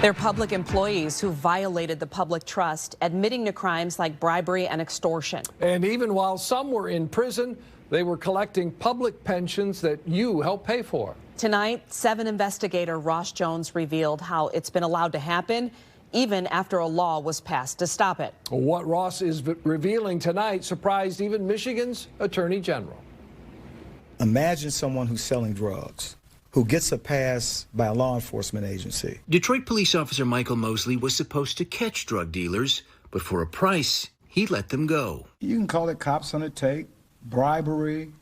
They're public employees who violated the public trust, admitting to crimes like bribery and extortion. And even while some were in prison, they were collecting public pensions that you helped pay for. Tonight, 7 investigator Ross Jones revealed how it's been allowed to happen even after a law was passed to stop it. What Ross is revealing tonight surprised even Michigan's Attorney General. Imagine someone who's selling drugs, who gets a pass by a law enforcement agency. Detroit police officer Michael Mosley was supposed to catch drug dealers, but for a price, he let them go. You can call it cops on a tape, bribery.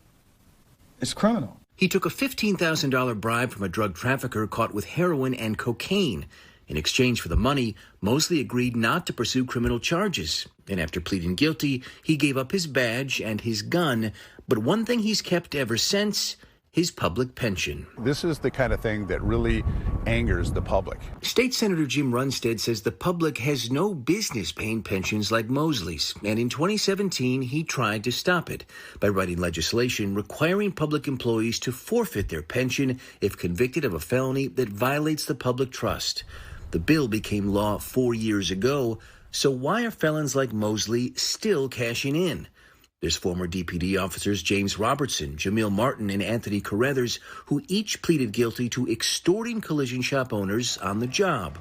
It's criminal. He took a $15,000 bribe from a drug trafficker caught with heroin and cocaine. In exchange for the money, Mosley agreed not to pursue criminal charges. And after pleading guilty, he gave up his badge and his gun. But one thing he's kept ever since, his public pension. This is the kind of thing that really angers the public. State Senator Jim Runestad says the public has no business paying pensions like Mosley's. And in 2017, he tried to stop it by writing legislation requiring public employees to forfeit their pension if convicted of a felony that violates the public trust. The bill became law 4 years ago, so why are felons like Mosley still cashing in? There's former DPD officers James Robertson, Jamil Martin, and Anthony Carruthers, who each pleaded guilty to extorting collision shop owners on the job.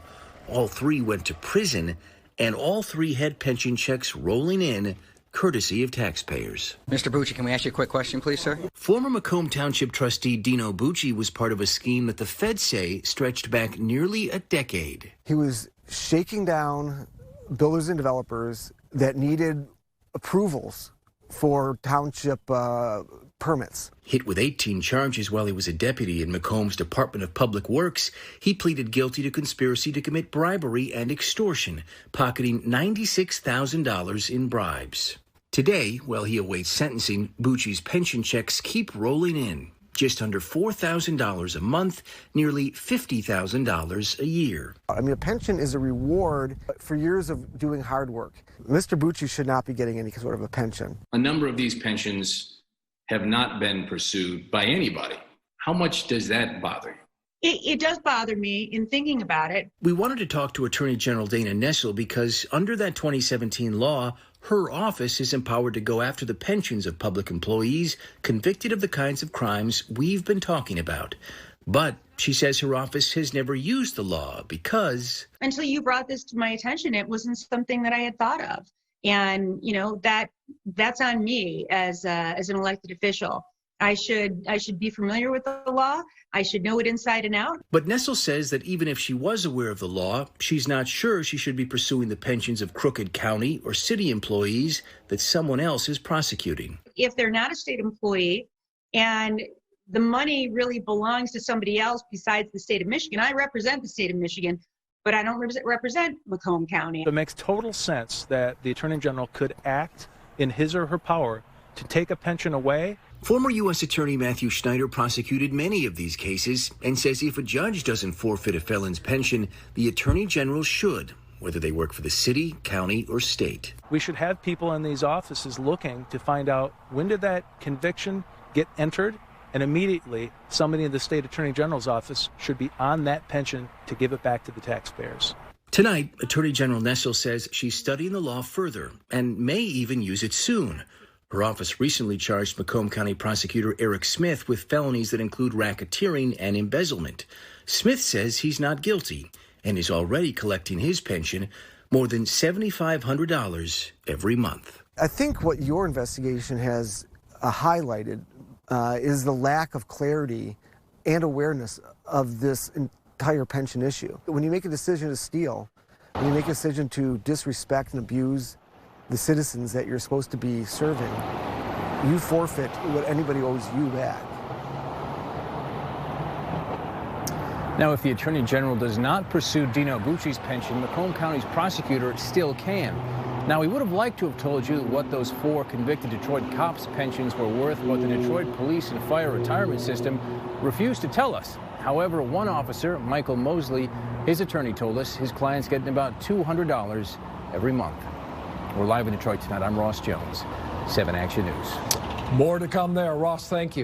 All 3 went to prison, and all 3 had pension checks rolling in, courtesy of taxpayers. Mr. Bucci, can we ask you a quick question, please, sir? Former Macomb Township trustee Dino Bucci was part of a scheme that the feds say stretched back nearly a decade. He was shaking down builders and developers that needed approvals for township permits. Hit with 18 charges while he was a deputy in Macomb's Department of Public Works, he pleaded guilty to conspiracy to commit bribery and extortion, pocketing $96,000 in bribes. Today, while he awaits sentencing, Bucci's pension checks keep rolling in. Just under $4,000 a month, nearly $50,000 a year. I mean, a pension is a reward for years of doing hard work. Mr. Bucci should not be getting any sort of a pension. A number of these pensions have not been pursued by anybody. How much does that bother you? It does bother me in thinking about it. We wanted to talk to Attorney General Dana Nessel because under that 2017 law, her office is empowered to go after the pensions of public employees convicted of the kinds of crimes we've been talking about. But she says her office has never used the law because... Until you brought this to my attention, it wasn't something that I had thought of. And, you know, that's on me as an elected official. I should be familiar with the law. I should know it inside and out. But Nessel says that even if she was aware of the law, she's not sure she should be pursuing the pensions of crooked county or city employees that someone else is prosecuting. If they're not a state employee and the money really belongs to somebody else besides the state of Michigan, I represent the state of Michigan, but I don't represent Macomb County. It makes total sense that the Attorney General could act in his or her power to take a pension away. Former U.S. Attorney Matthew Schneider prosecuted many of these cases and says if a judge doesn't forfeit a felon's pension, the Attorney General should, whether they work for the city, county, or state. We should have people in these offices looking to find out when did that conviction get entered, and immediately somebody in the state Attorney General's office should be on that pension to give it back to the taxpayers. Tonight, Attorney General Nessel says she's studying the law further and may even use it soon. Her office recently charged Macomb County Prosecutor Eric Smith with felonies that include racketeering and embezzlement. Smith says he's not guilty and is already collecting his pension, more than $7,500 every month. I think what your investigation has highlighted is the lack of clarity and awareness of this entire pension issue. When you make a decision to steal, when you make a decision to disrespect and abuse the citizens that you're supposed to be serving, you forfeit what anybody owes you back. Now, if the Attorney General does not pursue Dino Bucci's pension, Macomb County's prosecutor still can. Now, we would have liked to have told you what those 4 convicted Detroit cops' pensions were worth, but the Detroit Police and Fire Retirement System refused to tell us. However, one officer, Michael Mosley, his attorney told us his client's getting about $200 every month. We're live in Detroit tonight. I'm Ross Jones, 7 Action News. More to come there. Ross, thank you.